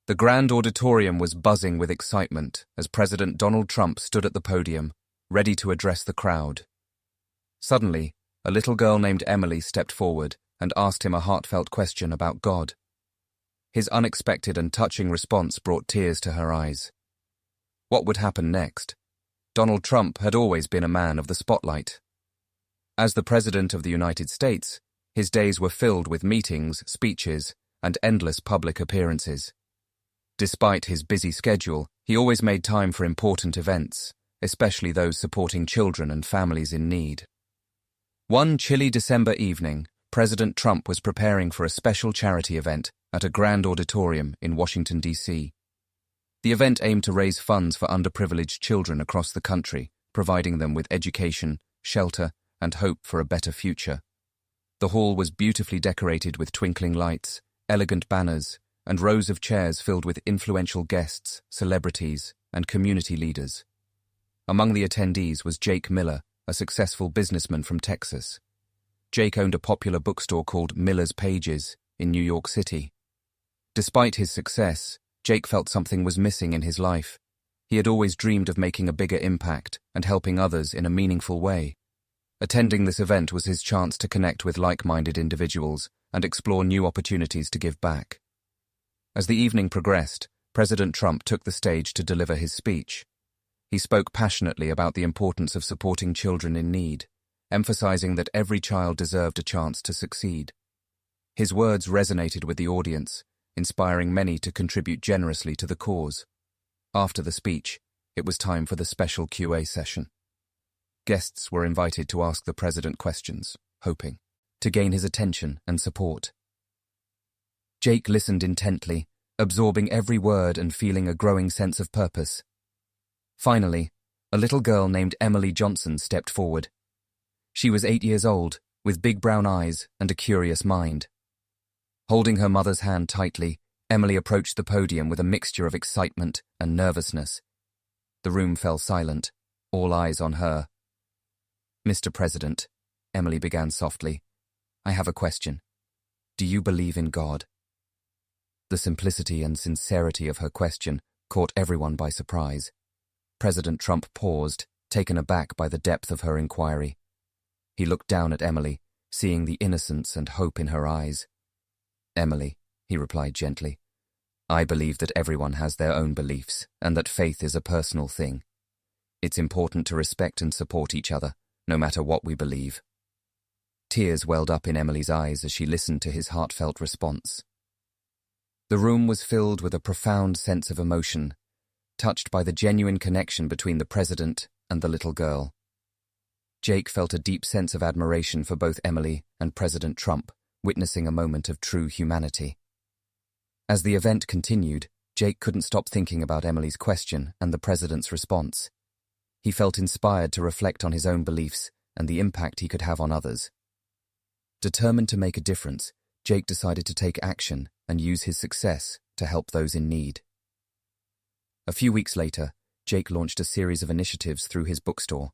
The grand auditorium was buzzing with excitement as President Donald Trump stood at the podium, ready to address the crowd. Suddenly, a little girl named Emily stepped forward and asked him a heartfelt question about God. His unexpected and touching response brought tears to her eyes. What would happen next? Donald Trump had always been a man of the spotlight. As the President of the United States, his days were filled with meetings, speeches, and endless public appearances. Despite his busy schedule, he always made time for important events, especially those supporting children and families in need. One chilly December evening, President Trump was preparing for a special charity event at a grand auditorium in Washington, D.C. The event aimed to raise funds for underprivileged children across the country, providing them with education, shelter, and hope for a better future. The hall was beautifully decorated with twinkling lights, elegant banners, and rows of chairs filled with influential guests, celebrities, and community leaders. Among the attendees was Jake Miller, a successful businessman from Texas. Jake owned a popular bookstore called Miller's Pages in New York City. Despite his success, Jake felt something was missing in his life. He had always dreamed of making a bigger impact and helping others in a meaningful way. Attending this event was his chance to connect with like-minded individuals and explore new opportunities to give back. As the evening progressed, President Trump took the stage to deliver his speech. He spoke passionately about the importance of supporting children in need, emphasizing that every child deserved a chance to succeed. His words resonated with the audience, inspiring many to contribute generously to the cause. After the speech, it was time for the special Q&A session. Guests were invited to ask the president questions, hoping to gain his attention and support. Jake listened intently, absorbing every word and feeling a growing sense of purpose. Finally, a little girl named Emily Johnson stepped forward. She was 8 years old, with big brown eyes and a curious mind. Holding her mother's hand tightly, Emily approached the podium with a mixture of excitement and nervousness. The room fell silent, all eyes on her. "Mr. President," Emily began softly, "I have a question. Do you believe in God?" The simplicity and sincerity of her question caught everyone by surprise. President Trump paused, taken aback by the depth of her inquiry. He looked down at Emily, seeing the innocence and hope in her eyes. "Emily," he replied gently, "I believe that everyone has their own beliefs and that faith is a personal thing. It's important to respect and support each other, no matter what we believe." Tears welled up in Emily's eyes as she listened to his heartfelt response. The room was filled with a profound sense of emotion, touched by the genuine connection between the president and the little girl. Jake felt a deep sense of admiration for both Emily and President Trump, witnessing a moment of true humanity. As the event continued, Jake couldn't stop thinking about Emily's question and the president's response. He felt inspired to reflect on his own beliefs and the impact he could have on others. Determined to make a difference, Jake decided to take action and use his success to help those in need. A few weeks later, Jake launched a series of initiatives through his bookstore.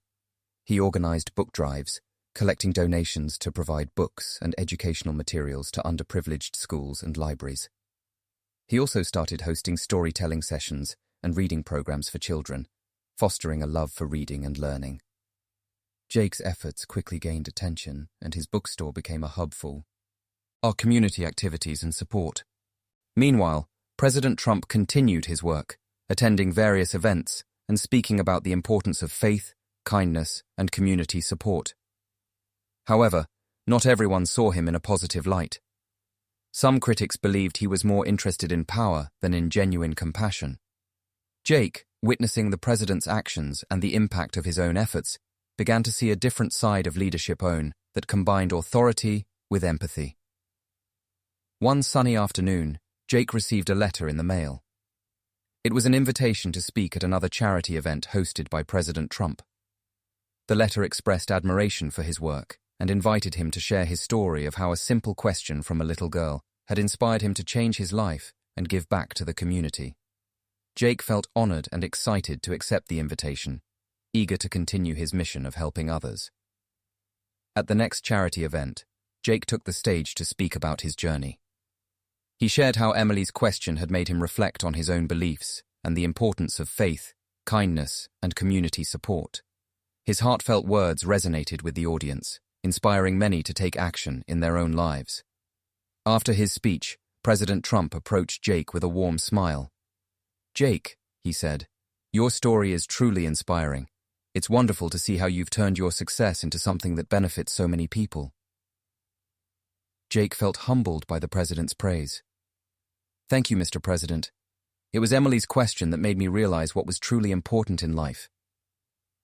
He organized book drives, collecting donations to provide books and educational materials to underprivileged schools and libraries. He also started hosting storytelling sessions and reading programs for children, fostering a love for reading and learning. Jake's efforts quickly gained attention, and his bookstore became a hub for our community activities and support. Meanwhile, President Trump continued his work, attending various events and speaking about the importance of faith, kindness, and community support. However, not everyone saw him in a positive light. Some critics believed he was more interested in power than in genuine compassion. Jake, witnessing the president's actions and the impact of his own efforts, began to see a different side of leadership that combined authority with empathy. One sunny afternoon, Jake received a letter in the mail. It was an invitation to speak at another charity event hosted by President Trump. The letter expressed admiration for his work and invited him to share his story of how a simple question from a little girl had inspired him to change his life and give back to the community. Jake felt honored and excited to accept the invitation, eager to continue his mission of helping others. At the next charity event, Jake took the stage to speak about his journey. He shared how Emily's question had made him reflect on his own beliefs and the importance of faith, kindness, and community support. His heartfelt words resonated with the audience, inspiring many to take action in their own lives. After his speech, President Trump approached Jake with a warm smile. "Jake," he said, "your story is truly inspiring. It's wonderful to see how you've turned your success into something that benefits so many people." Jake felt humbled by the president's praise. "Thank you, Mr. President. It was Emily's question that made me realize what was truly important in life."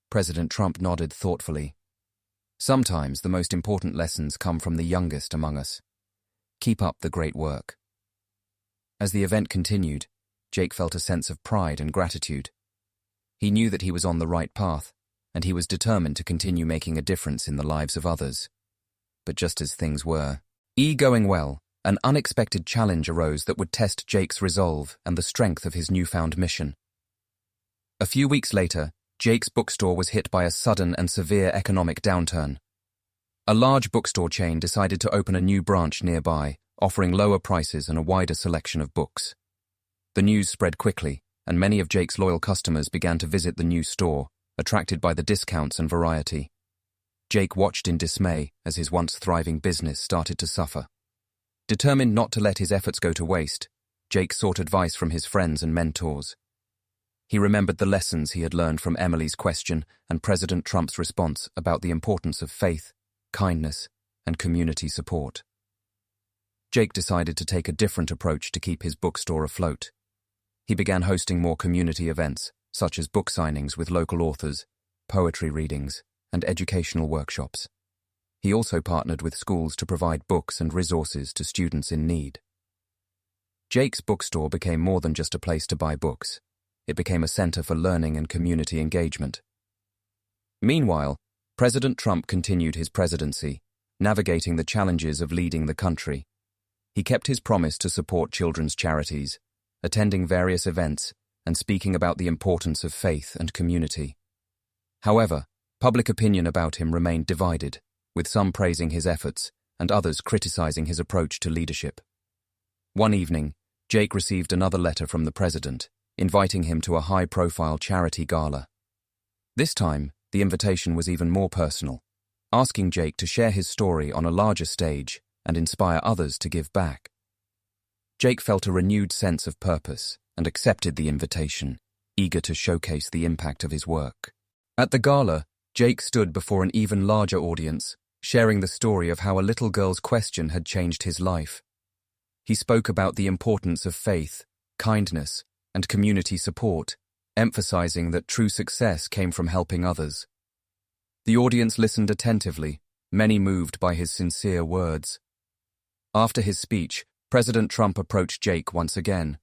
President Trump nodded thoughtfully. "Sometimes the most important lessons come from the youngest among us. Keep up the great work." As the event continued, Jake felt a sense of pride and gratitude. He knew that he was on the right path, and he was determined to continue making a difference in the lives of others. But just as things were going well, an unexpected challenge arose that would test Jake's resolve and the strength of his newfound mission. A few weeks later, Jake's bookstore was hit by a sudden and severe economic downturn. A large bookstore chain decided to open a new branch nearby, offering lower prices and a wider selection of books. The news spread quickly, and many of Jake's loyal customers began to visit the new store, attracted by the discounts and variety. Jake watched in dismay as his once thriving business started to suffer. Determined not to let his efforts go to waste, Jake sought advice from his friends and mentors. He remembered the lessons he had learned from Emily's question and President Trump's response about the importance of faith, kindness, and community support. Jake decided to take a different approach to keep his bookstore afloat. He began hosting more community events, such as book signings with local authors, poetry readings, and educational workshops. He also partnered with schools to provide books and resources to students in need. Jake's bookstore became more than just a place to buy books. It became a center for learning and community engagement. Meanwhile, President Trump continued his presidency, navigating the challenges of leading the country. He kept his promise to support children's charities, attending various events, and speaking about the importance of faith and community. However, public opinion about him remained divided, with some praising his efforts and others criticizing his approach to leadership. One evening, Jake received another letter from the president, inviting him to a high-profile charity gala. This time, the invitation was even more personal, asking Jake to share his story on a larger stage and inspire others to give back. Jake felt a renewed sense of purpose and accepted the invitation, eager to showcase the impact of his work. At the gala, Jake stood before an even larger audience, sharing the story of how a little girl's question had changed his life. He spoke about the importance of faith, kindness, and community support, emphasizing that true success came from helping others. The audience listened attentively, many moved by his sincere words. After his speech, President Trump approached Jake once again.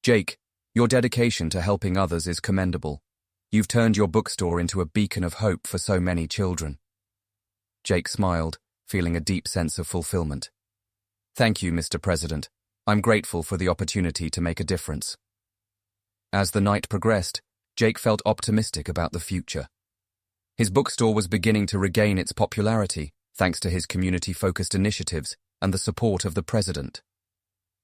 "Jake, your dedication to helping others is commendable. You've turned your bookstore into a beacon of hope for so many children." Jake smiled, feeling a deep sense of fulfillment. "Thank you, Mr. President. I'm grateful for the opportunity to make a difference." As the night progressed, Jake felt optimistic about the future. His bookstore was beginning to regain its popularity, thanks to his community-focused initiatives and the support of the president.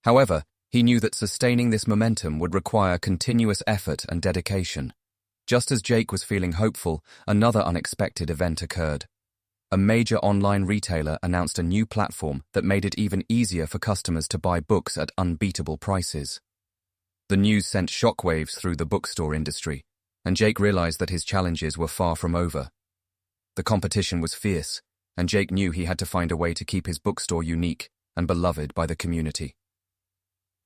However, he knew that sustaining this momentum would require continuous effort and dedication. Just as Jake was feeling hopeful, another unexpected event occurred. A major online retailer announced a new platform that made it even easier for customers to buy books at unbeatable prices. The news sent shockwaves through the bookstore industry, and Jake realized that his challenges were far from over. The competition was fierce, and Jake knew he had to find a way to keep his bookstore unique and beloved by the community.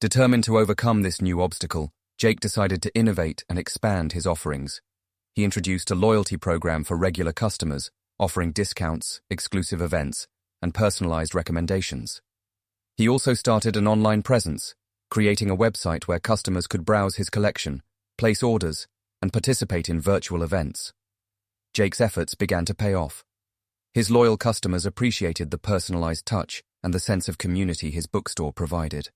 Determined to overcome this new obstacle, Jake decided to innovate and expand his offerings. He introduced a loyalty program for regular customers, offering discounts, exclusive events, and personalized recommendations. He also started an online presence, creating a website where customers could browse his collection, place orders, and participate in virtual events. Jake's efforts began to pay off. His loyal customers appreciated the personalized touch and the sense of community his bookstore provided.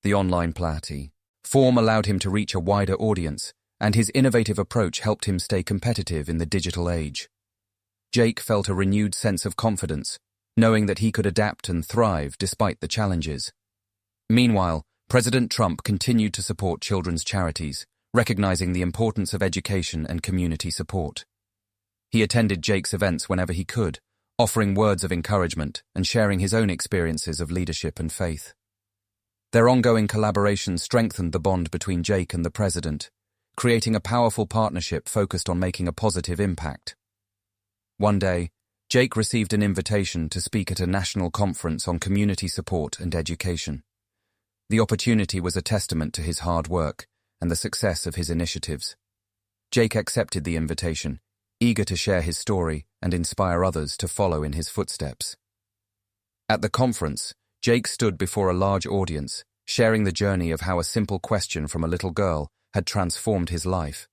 The online platform allowed him to reach a wider audience, and his innovative approach helped him stay competitive in the digital age. Jake felt a renewed sense of confidence, knowing that he could adapt and thrive despite the challenges. Meanwhile, President Trump continued to support children's charities, recognizing the importance of education and community support. He attended Jake's events whenever he could, offering words of encouragement and sharing his own experiences of leadership and faith. Their ongoing collaboration strengthened the bond between Jake and the president, creating a powerful partnership focused on making a positive impact. One day, Jake received an invitation to speak at a national conference on community support and education. The opportunity was a testament to his hard work and the success of his initiatives. Jake accepted the invitation, eager to share his story and inspire others to follow in his footsteps. At the conference, Jake stood before a large audience, sharing the journey of how a simple question from a little girl had transformed his life.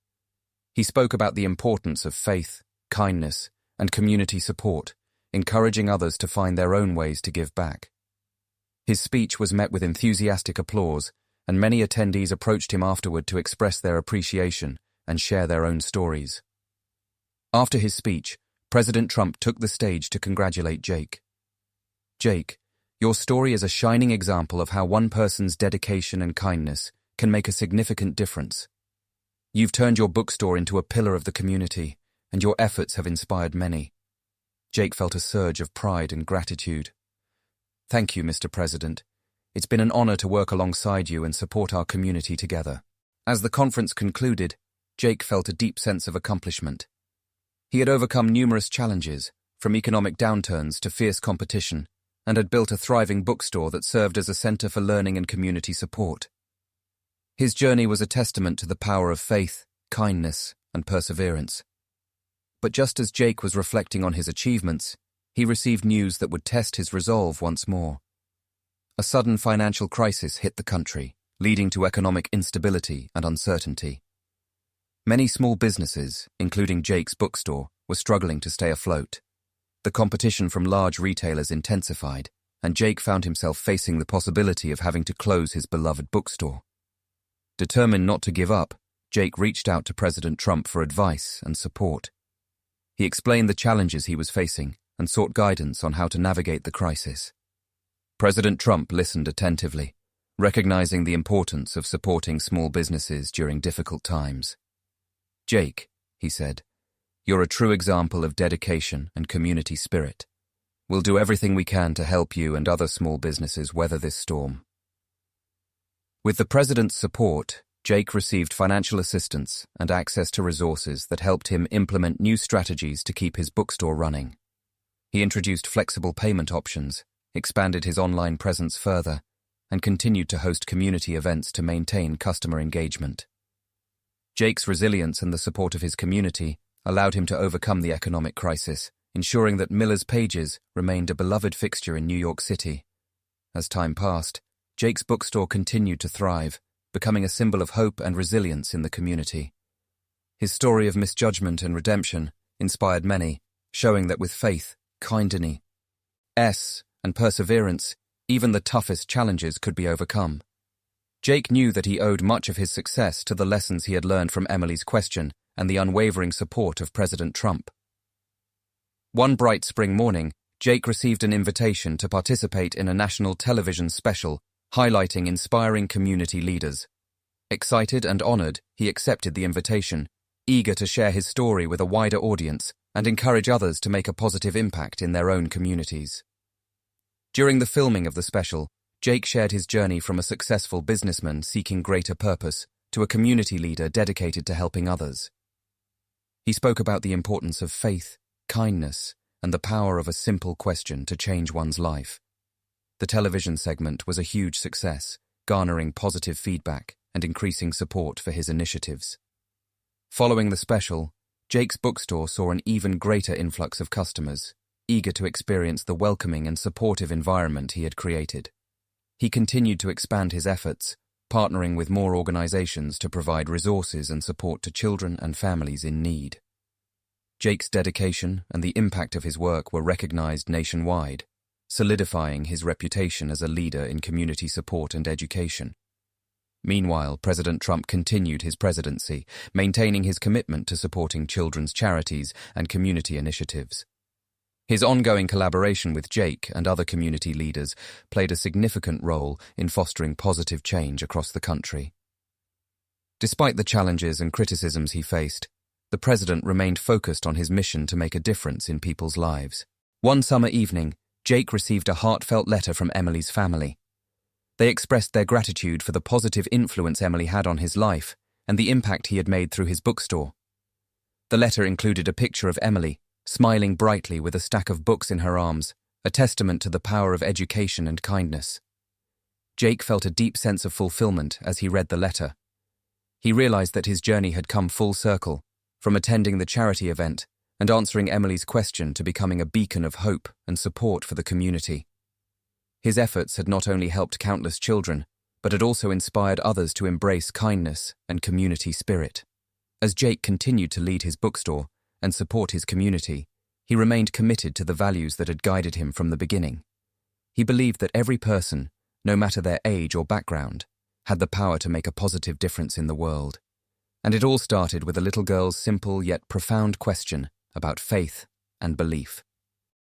He spoke about the importance of faith, kindness, and community support, encouraging others to find their own ways to give back. His speech was met with enthusiastic applause, and many attendees approached him afterward to express their appreciation and share their own stories. After his speech, President Trump took the stage to congratulate Jake. "Jake, your story is a shining example of how one person's dedication and kindness can make a significant difference. You've turned your bookstore into a pillar of the community, and your efforts have inspired many." Jake felt a surge of pride and gratitude. "Thank you, Mr. President. It's been an honor to work alongside you and support our community together." As the conference concluded, Jake felt a deep sense of accomplishment. He had overcome numerous challenges, from economic downturns to fierce competition, and had built a thriving bookstore that served as a center for learning and community support. His journey was a testament to the power of faith, kindness, and perseverance. But just as Jake was reflecting on his achievements, he received news that would test his resolve once more. A sudden financial crisis hit the country, leading to economic instability and uncertainty. Many small businesses, including Jake's bookstore, were struggling to stay afloat. The competition from large retailers intensified, and Jake found himself facing the possibility of having to close his beloved bookstore. Determined not to give up, Jake reached out to President Trump for advice and support. He explained the challenges he was facing and sought guidance on how to navigate the crisis. President Trump listened attentively, recognizing the importance of supporting small businesses during difficult times. "Jake," he said, "you're a true example of dedication and community spirit. We'll do everything we can to help you and other small businesses weather this storm." With the president's support, Jake received financial assistance and access to resources that helped him implement new strategies to keep his bookstore running. He introduced flexible payment options, expanded his online presence further, and continued to host community events to maintain customer engagement. Jake's resilience and the support of his community allowed him to overcome the economic crisis, ensuring that Miller's Pages remained a beloved fixture in New York City. As time passed, Jake's bookstore continued to thrive, becoming a symbol of hope and resilience in the community. His story of misjudgment and redemption inspired many, showing that with faith, kindness, and perseverance, even the toughest challenges could be overcome. Jake knew that he owed much of his success to the lessons he had learned from Emily's question and the unwavering support of President Trump. One bright spring morning, Jake received an invitation to participate in a national television special highlighting inspiring community leaders. Excited and honored, he accepted the invitation, eager to share his story with a wider audience and encourage others to make a positive impact in their own communities. During the filming of the special, Jake shared his journey from a successful businessman seeking greater purpose to a community leader dedicated to helping others. He spoke about the importance of faith, kindness, and the power of a simple question to change one's life. The television segment was a huge success, garnering positive feedback and increasing support for his initiatives. Following the special, Jake's bookstore saw an even greater influx of customers, eager to experience the welcoming and supportive environment he had created. He continued to expand his efforts, partnering with more organizations to provide resources and support to children and families in need. Jake's dedication and the impact of his work were recognized nationwide, solidifying his reputation as a leader in community support and education. Meanwhile, President Trump continued his presidency, maintaining his commitment to supporting children's charities and community initiatives. His ongoing collaboration with Jake and other community leaders played a significant role in fostering positive change across the country. Despite the challenges and criticisms he faced, the president remained focused on his mission to make a difference in people's lives. One summer evening, Jake received a heartfelt letter from Emily's family. They expressed their gratitude for the positive influence Emily had on his life and the impact he had made through his bookstore. The letter included a picture of Emily, smiling brightly with a stack of books in her arms, a testament to the power of education and kindness. Jake felt a deep sense of fulfillment as he read the letter. He realized that his journey had come full circle, from attending the charity event and answering Emily's question to becoming a beacon of hope and support for the community. His efforts had not only helped countless children, but had also inspired others to embrace kindness and community spirit. As Jake continued to lead his bookstore and support his community, he remained committed to the values that had guided him from the beginning. He believed that every person, no matter their age or background, had the power to make a positive difference in the world. And it all started with a little girl's simple yet profound question about faith and belief.